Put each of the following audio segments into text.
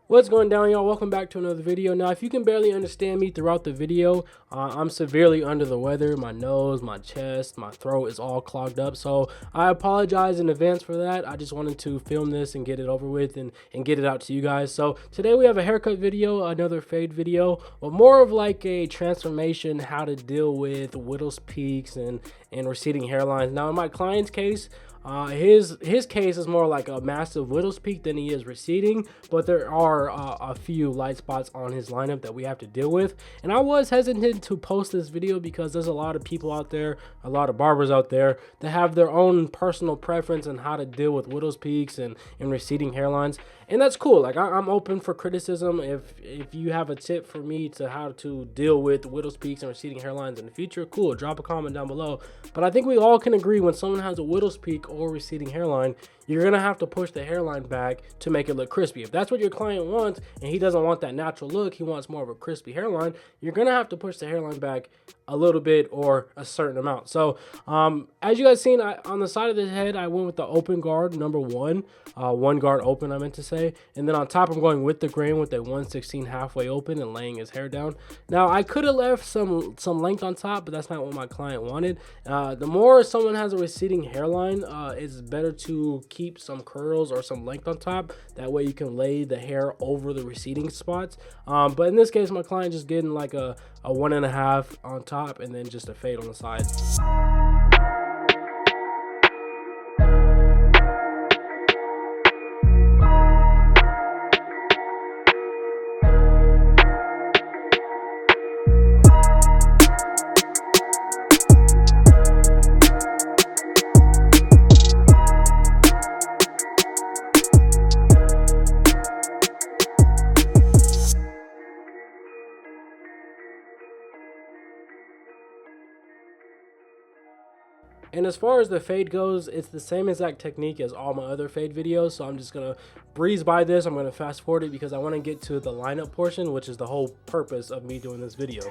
What's going down, y'all? Welcome back to another video. Now, if you can barely understand me throughout the video, I'm severely under the weather. My nose, my chest, my throat is all clogged up, so I apologize in advance for that. I just wanted to film this and get it over with and get it out to you guys. So today we have a haircut video, another fade video, but more of like a transformation, how to deal with widow's peaks and receding hairlines. Now, in my client's case, his case is more like a massive widow's peak than he is receding, but there are a few light spots on his lineup that we have to deal with. And I was hesitant to post this video because there's a lot of people out there, a lot of barbers out there that have their own personal preference on how to deal with widow's peaks and receding hairlines. And that's cool. Like, I'm open for criticism. If you have a tip for me to how to deal with widow's peaks and receding hairlines in the future, cool, drop a comment down below. But I think we all can agree when someone has a widow's peak or receding hairline, you're gonna have to push the hairline back to make it look crispy. If that's what your client wants and he doesn't want that natural look, he wants more of a crispy hairline, you're gonna have to push the hairline back a little bit or a certain amount. So as you guys seen, on the side of the head, I went with the open guard number one guard open, I meant to say, and then on top I'm going with the grain with a 1/16 halfway open and laying his hair down. Now, I could have left some length on top, but that's not what my client wanted. The more someone has a receding hairline, it's better to keep some curls or some length on top. That way you can lay the hair over the receding spots. But in this case, my client just getting like a 1.5 on top and then just a fade on the side. And as far as the fade goes, it's the same exact technique as all my other fade videos, so I'm just gonna breeze by this. I'm gonna fast forward it because I want to get to the lineup portion, which is the whole purpose of me doing this video.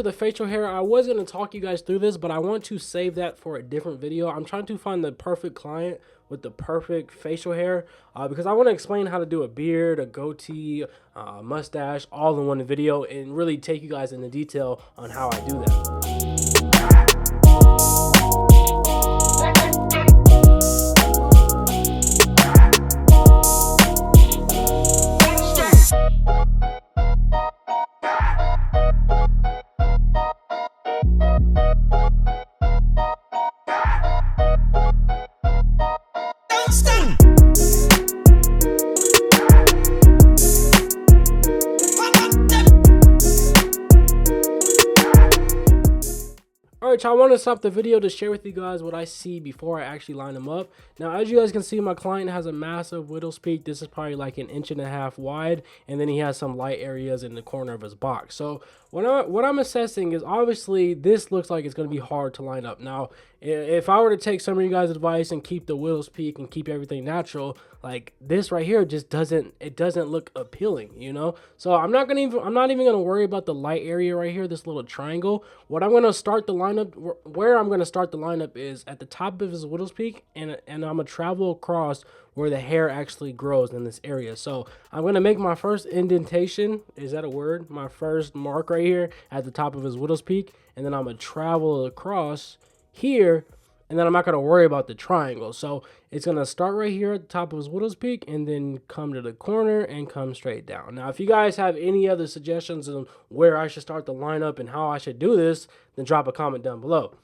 to the facial hair, I was going to talk you guys through this, but I want to save that for a different video. I'm trying to find the perfect client with the perfect facial hair because I want to explain how to do a beard, a goatee, mustache, all in one video, and really take you guys into detail on how I do that. Alright, y'all, I want to stop the video to share with you guys what I see before I actually line them up. Now, as you guys can see, my client has a massive widow's peak. This is probably like 1.5 inches wide, and then he has some light areas in the corner of his box. So what I'm assessing is, obviously this looks like it's going to be hard to line up. Now, if I were to take some of you guys' advice and keep the widow's peak and keep everything natural, like this right here just doesn't look appealing, you know? So I'm not even gonna worry about the light area right here, this little triangle. What I'm gonna start the lineup, where I'm gonna start the lineup is at the top of his widow's peak, and I'm gonna travel across where the hair actually grows in this area. So I'm gonna make my first indentation, is that a word? My first mark right here at the top of his widow's peak, and then I'm gonna travel across here, and then I'm not going to worry about the triangle. So it's going to start right here at the top of his widow's peak and then come to the corner and come straight down. Now, if you guys have any other suggestions on where I should start the lineup and how I should do this, then drop a comment down below.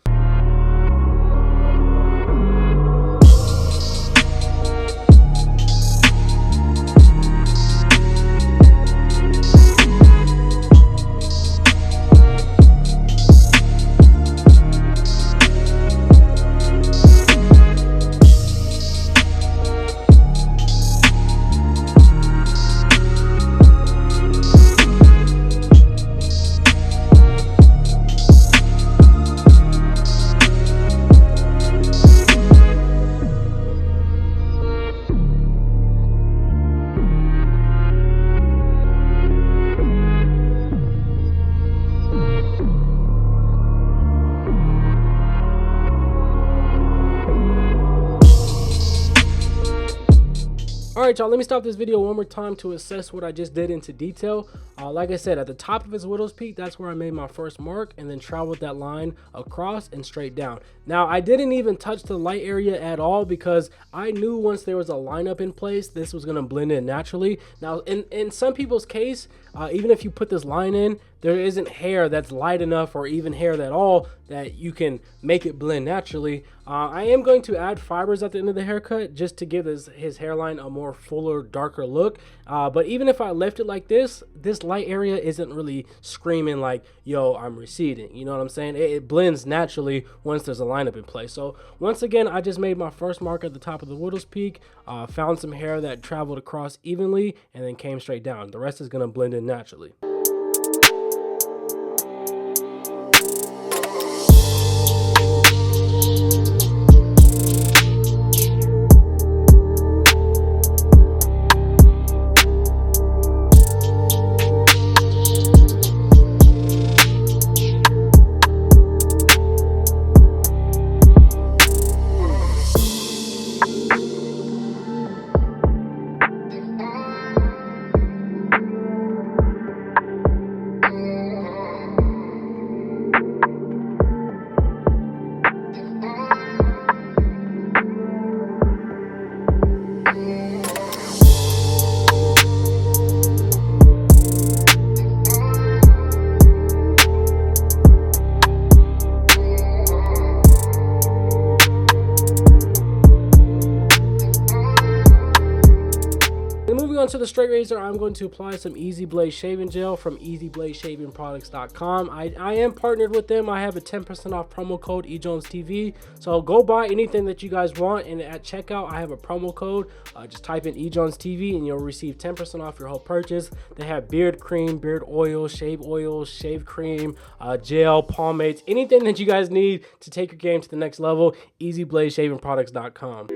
Alright, y'all, let me stop this video one more time to assess what I just did into detail. Like I said, at the top of his widow's peak, that's where I made my first mark, and then traveled that line across and straight down. Now, I didn't even touch the light area at all because I knew once there was a lineup in place, this was going to blend in naturally. Now, in some people's case, even if you put this line in, there isn't hair that's light enough, or even hair at all, that you can make it blend naturally. I am going to add fibers at the end of the haircut just to give his hairline a more fuller, darker look. But even if I left it like this light area isn't really screaming like, yo, I'm receding. You know what I'm saying? It blends naturally once there's a lineup in place. So once again, I just made my first mark at the top of the widow's peak, found some hair that traveled across evenly, and then came straight down. The rest is going to blend in naturally. To the straight razor, I'm going to apply some Easy Blade shaving gel from ezbladshavingproducts.com. I am partnered with them. I have a 10% off promo code EJonesTv, so go buy anything that you guys want, and at checkout I have a promo code. Just type in EJonesTv and you'll receive 10% off your whole purchase. They have beard cream, beard oil, shave cream, gel, pomades, anything that you guys need to take your game to the next level. ezbladshavingproducts.com.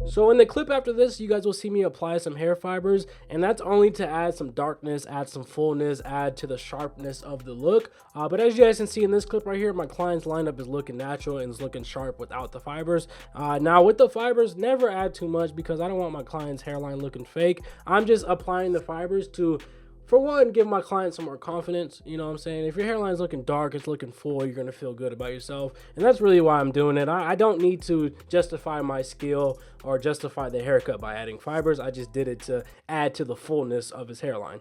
So in the clip after this, you guys will see me apply some hair fibers, and that's only to add some darkness, add some fullness, add to the sharpness of the look. But as you guys can see in this clip right here, my client's lineup is looking natural and is looking sharp without the fibers. Now with the fibers, never add too much because I don't want my client's hairline looking fake. I'm just applying the fibers to, for one, give my client some more confidence. You know what I'm saying? If your hairline's looking dark, it's looking full, you're gonna feel good about yourself. And that's really why I'm doing it. I don't need to justify my skill or justify the haircut by adding fibers. I just did it to add to the fullness of his hairline.